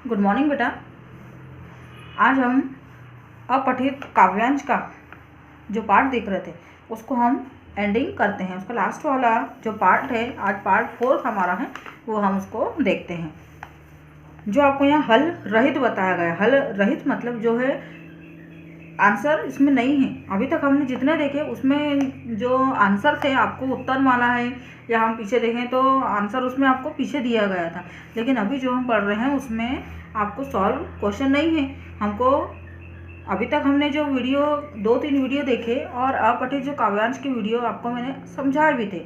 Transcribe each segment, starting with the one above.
Good morning बेटा। आज हम अपठित काव्यांश का जो पार्ट देख रहे थे उसको हम एंडिंग करते हैं। उसका लास्ट वाला जो पार्ट है, आज पार्ट 4 हमारा है, वो हम उसको देखते हैं। जो आपको यहाँ हल रहित बताया गया, हल रहित मतलब जो है आंसर इसमें नहीं है। अभी तक हमने जितने देखे उसमें जो आंसर थे, आपको उत्तर माला है या हम पीछे देखें तो आंसर उसमें आपको पीछे दिया गया था, लेकिन अभी जो हम पढ़ रहे हैं उसमें आपको सॉल्व क्वेश्चन नहीं है। हमको अभी तक हमने जो वीडियो 2-3 वीडियो देखे और अपठित जो काव्यांश की वीडियो आपको मैंने समझाए भी थे,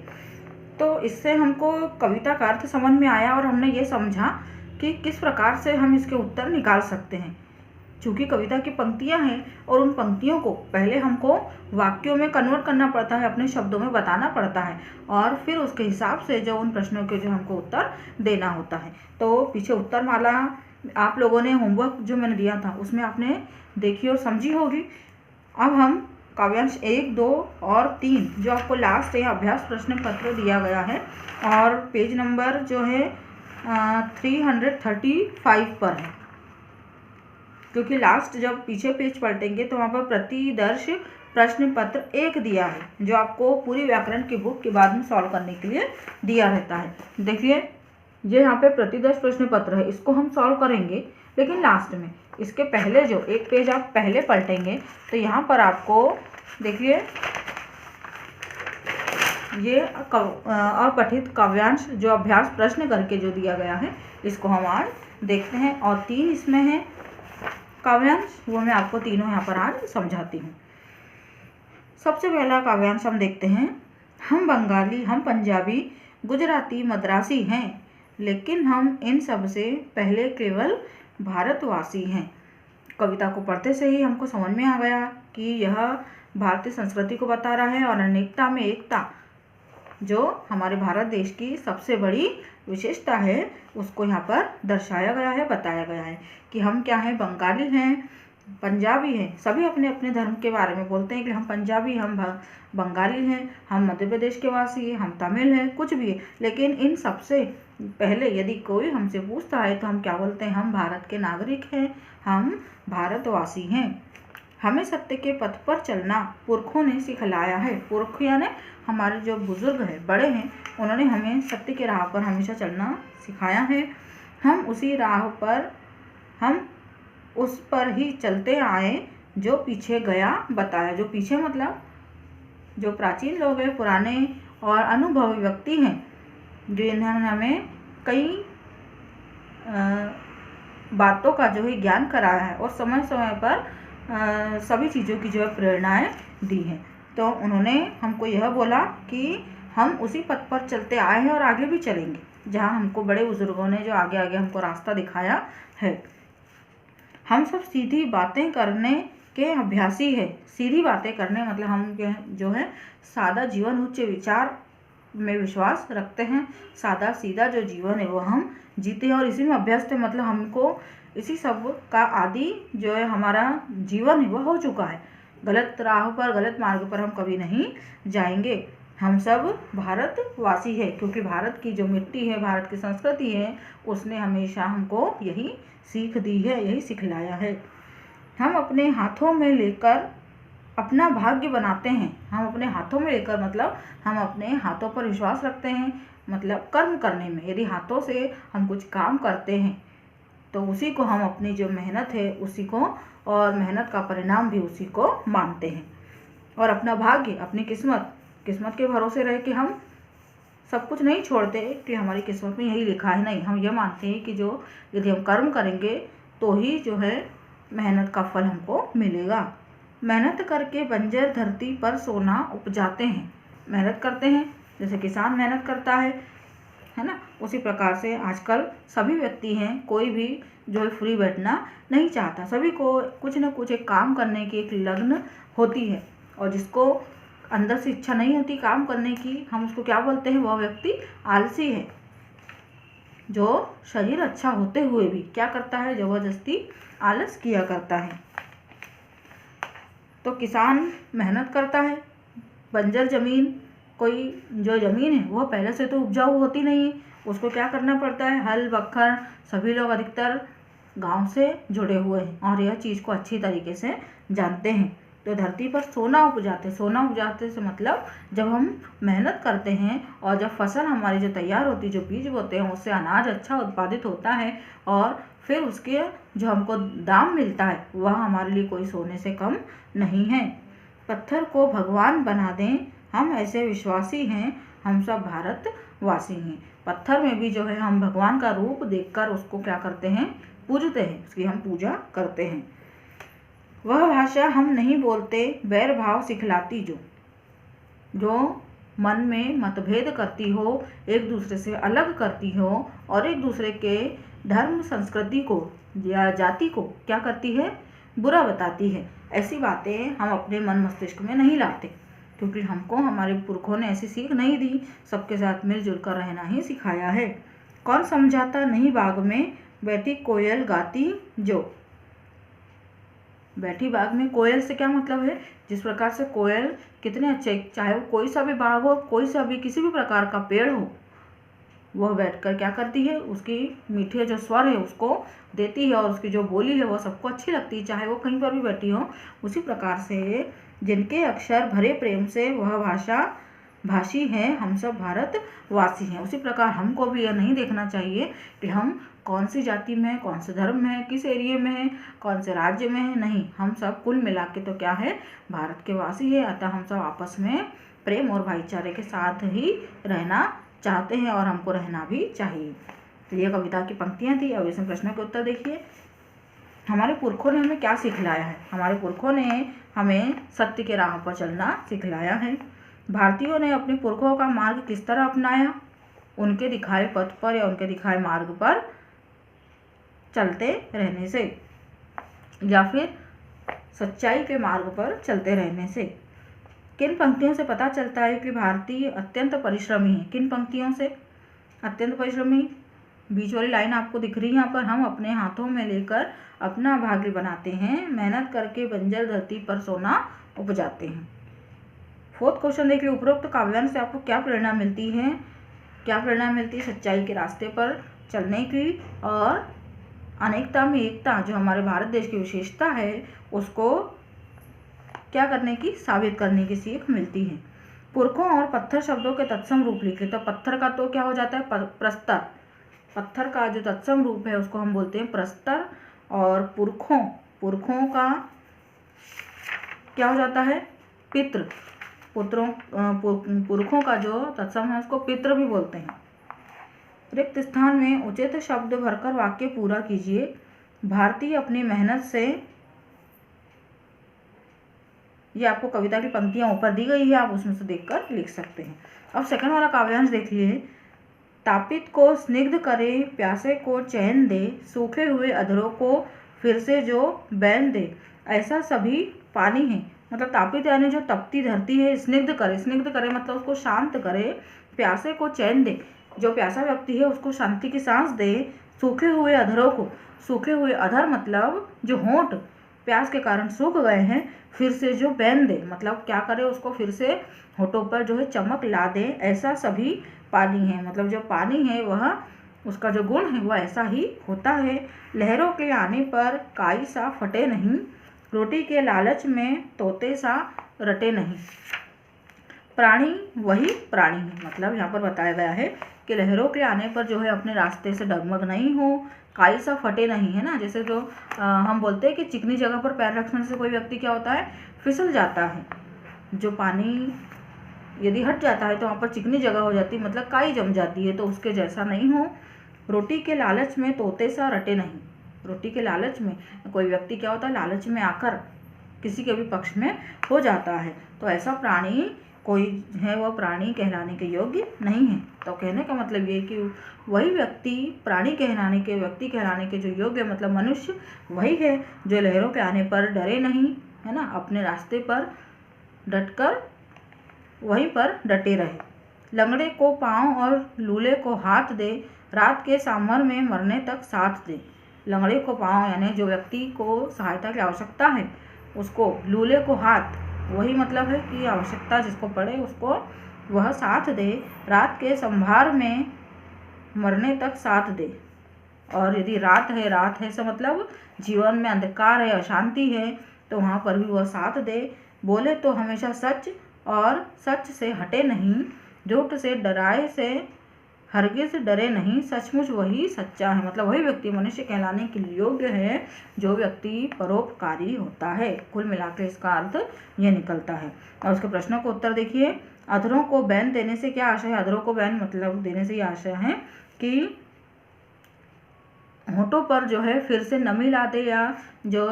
तो इससे हमको कविता का अर्थ समझ में आया और हमने ये समझा कि किस प्रकार से हम इसके उत्तर निकाल सकते हैं। चूँकि कविता की पंक्तियां हैं और उन पंक्तियों को पहले हमको वाक्यों में कन्वर्ट करना पड़ता है, अपने शब्दों में बताना पड़ता है और फिर उसके हिसाब से जो उन प्रश्नों के जो हमको उत्तर देना होता है। तो पीछे उत्तर माला आप लोगों ने होमवर्क जो मैंने दिया था उसमें आपने देखी और समझी होगी। अब हम काव्यांश 1, 2 और 3 जो आपको लास्ट है अभ्यास प्रश्न पत्र दिया गया है और पेज नंबर जो है 335 पर है, क्योंकि लास्ट जब पीछे पेज पलटेंगे तो वहाँ पर प्रतिदर्श प्रश्न पत्र 1 दिया है, जो आपको पूरी व्याकरण की बुक के बाद में सॉल्व करने के लिए दिया रहता है। देखिए ये यहाँ पे प्रतिदर्श प्रश्न पत्र है, इसको हम सॉल्व करेंगे, लेकिन लास्ट में इसके पहले जो एक पेज आप पहले पलटेंगे तो यहाँ पर आपको देखिए ये अपठित काव्यांश जो अभ्यास प्रश्न करके जो दिया गया है इसको हम आज देखते हैं। और 3 इसमें है काव्यांश, वो मैं आपको तीनों यहाँ पर आज समझाती हूँ। सबसे पहला काव्यांश हम देखते हैं। हम बंगाली, हम पंजाबी, गुजराती, मद्रासी हैं, लेकिन हम इन सब से पहले केवल भारतवासी हैं। कविता को पढ़ते से ही हमको समझ में आ गया कि यह भारतीय संस्कृति को बता रहा है और अनेकता में एकता जो हमारे भारत देश की सबसे बड़ी विशेषता है उसको यहाँ पर दर्शाया गया है, बताया गया है कि हम क्या हैं, बंगाली हैं, पंजाबी हैं। सभी अपने अपने धर्म के बारे में बोलते हैं कि हम पंजाबी, हम बंगाली हैं, हम मध्य प्रदेश के वासी हैं, हम तमिल हैं, कुछ भी है, लेकिन इन सबसे पहले यदि कोई हमसे पूछता है तो हम क्या बोलते हैं, हम भारत के नागरिक हैं, हम भारतवासी हैं। हमें सत्य के पथ पर चलना पुरखों ने सिखलाया है। पुरख यानी हमारे जो बुजुर्ग हैं, बड़े हैं, उन्होंने हमें सत्य के राह पर हमेशा चलना सिखाया है। हम उसी राह पर, हम उस पर ही चलते आए जो पीछे गया बताया। जो पीछे मतलब जो प्राचीन लोग हैं, पुराने और अनुभवी व्यक्ति हैं, जो इन्होंने हमें कई बातों का जो है ज्ञान कराया है और समय समय पर सभी चीज़ों की जो है प्रेरणाएँ दी हैं। तो उन्होंने हमको यह बोला कि हम उसी पथ पर चलते आए हैं और आगे भी चलेंगे, जहाँ हमको बड़े बुजुर्गों ने जो आगे आगे हमको रास्ता दिखाया है। हम सब सीधी बातें करने के अभ्यासी है। सीधी बातें करने मतलब हम जो है सादा जीवन, उच्च विचार में विश्वास रखते हैं। सादा सीधा जो जीवन है वो हम जीते हैं और इसी में अभ्यस्त है, मतलब हमको इसी सब का आदि जो है हमारा जीवन है वो हो चुका है। गलत राह पर, गलत मार्ग पर हम कभी नहीं जाएंगे। हम सब भारतवासी है, क्योंकि भारत की जो मिट्टी है, भारत की संस्कृति है, उसने हमेशा हमको यही सीख दी है, यही सिखलाया है। हम अपने हाथों में लेकर अपना भाग्य बनाते हैं। हम अपने हाथों में लेकर मतलब हम अपने हाथों पर विश्वास रखते हैं, मतलब कर्म करने में। यदि हाथों से हम कुछ काम करते हैं तो उसी को हम अपनी जो मेहनत है उसी को, और मेहनत का परिणाम भी उसी को मानते हैं। और अपना भाग्य, अपनी किस्मत के भरोसे रह के हम सब कुछ नहीं छोड़ते कि हमारी किस्मत में यही लिखा है, नहीं। हम ये मानते हैं कि जो यदि हम कर्म करेंगे तो ही जो है मेहनत का फल हमको मिलेगा। मेहनत करके बंजर धरती पर सोना उपजाते हैं। मेहनत करते हैं, जैसे किसान मेहनत करता है ना, उसी प्रकार से आजकल सभी व्यक्ति हैं, कोई भी जो है फ्री बैठना नहीं चाहता। सभी को कुछ न कुछ एक काम करने की एक लगन होती है, और जिसको अंदर से इच्छा नहीं होती काम करने की, हम उसको क्या बोलते हैं, वह व्यक्ति आलसी है। जो शरीर अच्छा होते हुए भी क्या करता है, जबरदस्ती आलस किया करता है। तो किसान मेहनत करता है। बंजर ज़मीन, कोई जो ज़मीन है वह पहले से तो उपजाऊ होती नहीं है, उसको क्या करना पड़ता है, हल बखर, सभी लोग अधिकतर गांव से जुड़े हुए हैं और यह चीज़ को अच्छी तरीके से जानते हैं। तो धरती पर सोना उपजाते से मतलब जब हम मेहनत करते हैं और जब फसल हमारी जो तैयार होती है, जो बीज बोते हैं, उससे अनाज अच्छा उत्पादित होता है और फिर उसके जो हमको दाम मिलता है वह हमारे लिए कोई सोने से कम नहीं है। पत्थर को भगवान बना दें, हम ऐसे विश्वासी हैं, हम सब भारतवासी हैं। पत्थर में भी जो है हम भगवान का रूप देखकर उसको क्या करते हैं, पूजते हैं, उसकी हम पूजा करते हैं। वह भाषा हम नहीं बोलते, बैर भाव सिखलाती जो मन में मतभेद करती हो, एक दूसरे से अलग करती हो और एक दूसरे के धर्म संस्कृति को या जाति को क्या करती है, बुरा बताती है। ऐसी बातें हम अपने मन मस्तिष्क में नहीं लाते, क्योंकि हमको हमारे पुरखों ने ऐसी सीख नहीं दी, सबके साथ मिलजुल कर रहना ही सिखाया है। कौन समझाता नहीं बाग में, बैठी कोयल गाती जो। बैठी बाग में, कोयल से क्या मतलब है, जिस प्रकार से कोयल कितने अच्छे, चाहे वो कोई सा भी बाग हो, कोई सा भी किसी भी प्रकार का पेड़ हो, वह बैठकर क्या करती है, उसकी मीठे जो स्वर है उसको देती है और उसकी जो बोली है वह सबको अच्छी लगती है, चाहे वो कहीं पर भी बैठी हो। उसी प्रकार से जिनके अक्षर भरे प्रेम से वह भाषा भाषी है, हम सब भारतवासी हैं। उसी प्रकार हमको भी यह नहीं देखना चाहिए कि हम कौन सी जाति में हैं, कौन से धर्म में हैं, किस एरिया में हैं, कौन से राज्य में हैं, नहीं, हम सब कुल मिला के तो क्या है, भारत के वासी है। अतः हम सब आपस में प्रेम और भाईचारे के साथ ही रहना चाहते हैं और हमको रहना भी चाहिए। तो ये कविता की पंक्तियाँ थी। अब इसमें प्रश्नों के उत्तर देखिए। हमारे पुरखों ने हमें क्या सिखलाया है? हमारे पुरखों ने हमें सत्य के राह पर चलना सिखलाया है। भारतीयों ने अपने पुरखों का मार्ग किस तरह अपनाया? उनके दिखाए पथ पर या उनके दिखाए मार्ग पर चलते रहने से, या फिर सच्चाई के मार्ग पर चलते रहने से। किन पंक्तियों से पता चलता है कि भारतीय अत्यंत परिश्रमी है? किन पंक्तियों से अत्यंत परिश्रमी? बीच वाली लाइन आपको दिख रही है यहाँ पर, हम अपने हाथों में लेकर अपना भाग्य बनाते हैं, मेहनत करके बंजर धरती पर सोना उपजाते हैं। फोर्थ क्वेश्चन देखिए, उपरोक्त काव्यांश से आपको क्या प्रेरणा मिलती है? क्या प्रेरणा मिलती है? सच्चाई के रास्ते पर चलने की और अनेकता में एकता, जो हमारे भारत देश की विशेषता है, उसको क्या करने की, साबित करने की सीख मिलती है। पुरखों और पत्थर शब्दों के तत्सम रूप लिखे। तो पत्थर का तो क्या हो जाता है, प्रस्तर। पत्थर का जो तत्सम रूप है उसको हम बोलते हैं प्रस्तर, और पुरखों का क्या हो जाता है, पितृ। पुरखों का जो तत्सम है उसको पितृ भी बोलते हैं। रिक्त स्थान में उचित शब्द भरकर वाक्य पूरा कीजिए। भारतीय अपनी मेहनत से, ये आपको कविता की पंक्तियां ऊपर दी गई है, आप उसमें से देखकर लिख सकते हैं। अब सेकंड वाला काव्यांश देख लिए। तापित को स्निग्ध करे, प्यासे को चैन दे, सूखे हुए अधरों को फिर से जो बैन दे। ऐसा सभी पानी है, मतलब तापित यानी जो तपती धरती है, स्निग्ध करे मतलब उसको शांत करे, प्यासे को चैन दे, जो प्यासा व्यक्ति है उसको शांति की सांस दे, सूखे हुए अधरों को, सूखे हुए अधर मतलब जो होंठ प्यास के कारण सूख गए हैं, फिर से जो बैन दे, मतलब क्या करे, उसको फिर से होठों पर जो है चमक ला दे। ऐसा सभी पानी है, मतलब जो पानी है वह, उसका जो गुण है वह ऐसा ही होता है। लहरों के आने पर काई सा फटे नहीं, रोटी के लालच में तोते सा रटे नहीं। प्राणी वही प्राणी है, मतलब यहाँ पर बताया गया है कि लहरों के आने पर जो है अपने रास्ते से डगमग नहीं हो, काई सा फटे नहीं, है ना। जैसे जो हम बोलते हैं कि चिकनी जगह पर पैर रखने से कोई व्यक्ति क्या होता है, फिसल जाता है। जो पानी यदि हट जाता है तो वहाँ पर चिकनी जगह हो जाती है, मतलब काई जम जाती है, तो उसके जैसा नहीं हो। रोटी के लालच में तोते सा रटे नहीं, रोटी के लालच में कोई व्यक्ति क्या होता है, लालच में आकर किसी के भी पक्ष में हो जाता है, तो ऐसा प्राणी कोई है वह प्राणी कहलाने के योग्य नहीं है। तो कहने का मतलब ये कि वही व्यक्ति प्राणी कहलाने के, व्यक्ति कहलाने के जो योग्य मतलब मनुष्य वही है जो लहरों के आने पर डरे नहीं, है ना, अपने रास्ते पर डटकर वहीं पर डटे रहे। लंगड़े को पाँव और लूले को हाथ दे, रात के सांभर में मरने तक साथ दे। लंगड़े को पाँव यानी जो व्यक्ति को सहायता की आवश्यकता है उसको, लूले को हाथ, वही मतलब है कि आवश्यकता जिसको पड़े उसको वह साथ दे, रात के संभार में मरने तक साथ दे। और यदि रात है ऐसा मतलब जीवन में अंधकार है, अशांति है, तो वहाँ पर भी वह साथ दे। बोले तो हमेशा सच और सच से हटे नहीं, झूठ से डराए से हरगिज डरे नहीं, सचमुच वही सच्चा है। मतलब वही व्यक्ति मनुष्य कहलाने के लिए योग्य है जो व्यक्ति परोपकारी होता है। कुल मिलाकर इसका अर्थ यह निकलता है। और उसके प्रश्नों को उत्तर देखिए। अधरों को बैन देने से क्या आशय है? अधरों को बैन मतलब देने से ये आशय है कि होठों पर जो है फिर से नमी ला दे, या जो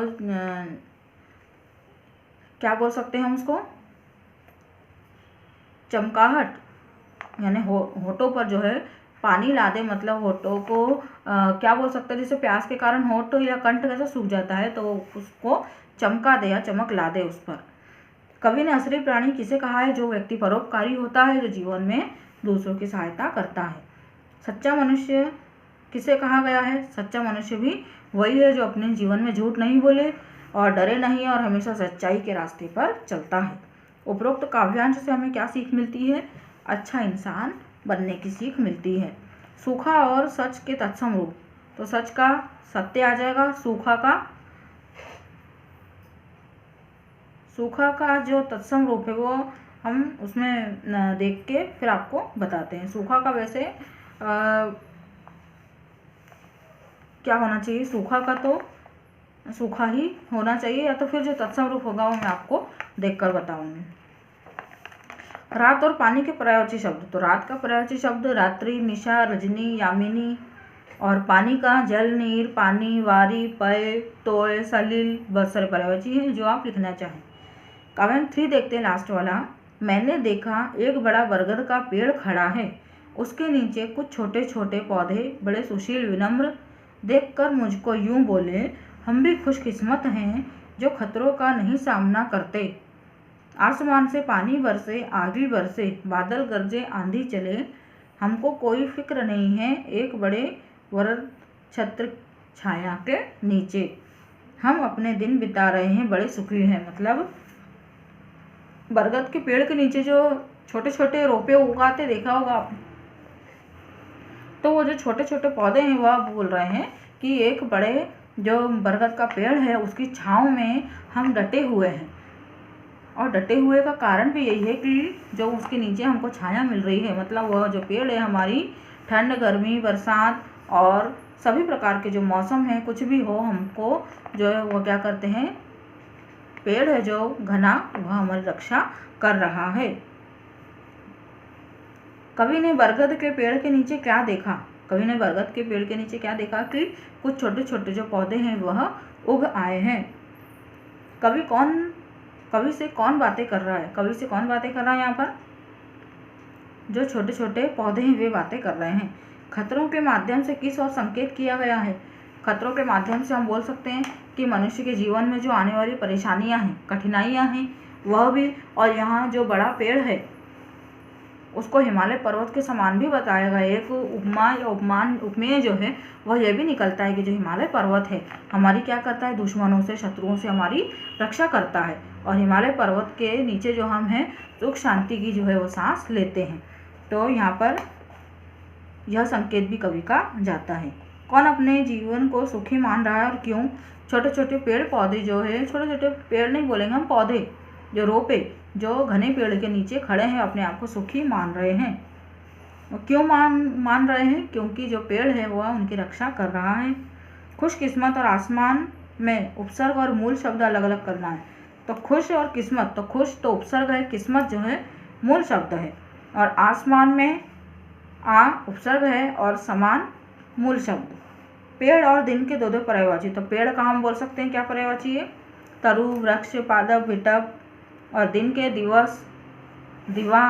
क्या बोल सकते हैं हम उसको, चमकाहट, यानी होठों पर जो है पानी ला दे। मतलब होठों को क्या बोल सकते हैं, जैसे प्यास के कारण होठ या कंठ कैसा सूख जाता है, तो उसको चमका दे या चमक ला दे उस पर। कवि ने असली प्राणी किसे कहा है? जो व्यक्ति परोपकारी होता है, जो जीवन में दूसरों की सहायता करता है। सच्चा मनुष्य किसे कहा गया है? सच्चा मनुष्य भी वही है जो अपने जीवन में झूठ नहीं बोले और डरे नहीं और हमेशा सच्चाई के रास्ते पर चलता है। उपरोक्त काव्यांश से हमें क्या सीख मिलती है? अच्छा इंसान बनने की सीख मिलती है। सूखा और सच के तत्सम रूप, तो सच का सत्य आ जाएगा, सूखा का जो तत्सम रूप है वो हम उसमें देख के फिर आपको बताते हैं। सूखा का वैसे क्या होना चाहिए? सूखा का तो सूखा ही होना चाहिए, या तो फिर जो तत्सम रूप होगा वो मैं आपको देखकर बताऊंगी। रात और पानी के पर्यायवाची शब्द, तो रात का पर्यायवाची शब्द रात्रि, निशा, रजनी, यामिनी, और पानी का जल, नीर, पानी, वारी, पय, तोय, सलिल, बहुत सारे पर्यायवाची हैं जो आप लिखना चाहें। काव्यांश 3 देखते हैं, लास्ट वाला। मैंने देखा एक बड़ा बरगद का पेड़ खड़ा है, उसके नीचे कुछ छोटे छोटे पौधे बड़े सुशील विनम्र देखकर मुझको यूं बोले, हम भी खुशकिस्मत हैं जो खतरों का नहीं सामना करते। आसमान से पानी बरसे, आगी बरसे, बादल गरजे, आंधी चले, हमको कोई फिक्र नहीं है एक बड़े वरद छत्र छाया के नीचे। हम अपने दिन बिता रहे हैं, बड़े सुखी हैं। मतलब बरगद के पेड़ के नीचे जो छोटे छोटे रोपे उगाते देखा होगा आपने, तो वो जो छोटे छोटे पौधे हैं वह बोल रहे हैं कि एक बड़े जो बरगद का पेड़ है उसकी छाँव में हम डटे हुए हैं। और डटे हुए का कारण भी यही है कि जो उसके नीचे हमको छाया मिल रही है, मतलब वह जो पेड़ है हमारी ठंड, गर्मी, बरसात और सभी प्रकार के जो मौसम है, कुछ भी हो, हमको जो है वो क्या करते हैं, पेड़ है जो घना वह हमारी रक्षा कर रहा है। कवि ने बरगद के पेड़ के नीचे क्या देखा? कवि ने बरगद के पेड़ के नीचे क्या देखा कि कुछ छोटे छोटे जो पौधे हैं वह उग आए हैं। कवि से कौन बातें कर रहा है? कवि से कौन बातें कर रहा है? यहाँ पर जो छोटे छोटे पौधे हैं वे बातें कर रहे हैं। खतरों के माध्यम से किस ओर संकेत किया गया है? खतरों के माध्यम से हम बोल सकते हैं कि मनुष्य के जीवन में जो आने वाली परेशानियां हैं, कठिनाइयां हैं, वह भी, और यहाँ जो बड़ा पेड़ है उसको हिमालय पर्वत के समान भी बताया गया है। एक उपमा या उपमेय जो है वह यह भी निकलता है कि जो हिमालय पर्वत है हमारी क्या करता है, दुश्मनों से, शत्रुओं से हमारी रक्षा करता है, और हिमालय पर्वत के नीचे जो हम हैं सुख शांति की जो है वो सांस लेते हैं। तो यहाँ पर यह संकेत भी कवि का जाता है। कौन अपने जीवन को सुखी मान रहा है और क्यों? छोटे छोटे पेड़ पौधे जो है, छोटे छोटे पेड़ नहीं बोलेंगे हम, पौधे जो रोपे जो घने पेड़ के नीचे खड़े हैं अपने आप को सुखी मान रहे हैं। और क्यों मान रहे हैं? क्योंकि जो पेड़ है वह उनकी रक्षा कर रहा है। खुशकिस्मत और आसमान में उपसर्ग और मूल शब्द अलग अलग करना है। तो खुश और किस्मत, तो खुश तो उपसर्ग है, किस्मत जो है मूल शब्द है, और आसमान में आ उपसर्ग है और समान मूल शब्द। पेड़ और दिन के दो दो पर्यायवाची, तो पेड़ का हम बोल सकते हैं क्या पर्यायवाची है? तरु, वृक्ष, पादप, विटप, और दिन के दिवस, दिवा,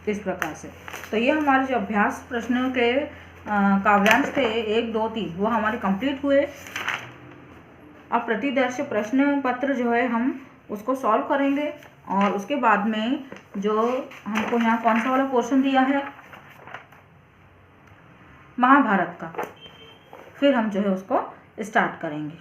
इस प्रकार से। तो ये हमारे जो अभ्यास प्रश्नों के काव्यांश थे 1, 2, 3 वो हमारे कंप्लीट हुए। अब प्रतिदर्श प्रश्न पत्र जो है हम उसको सॉल्व करेंगे, और उसके बाद में जो हमको यहाँ कौन सा वाला पोर्शन दिया है महाभारत का, फिर हम जो है उसको स्टार्ट करेंगे।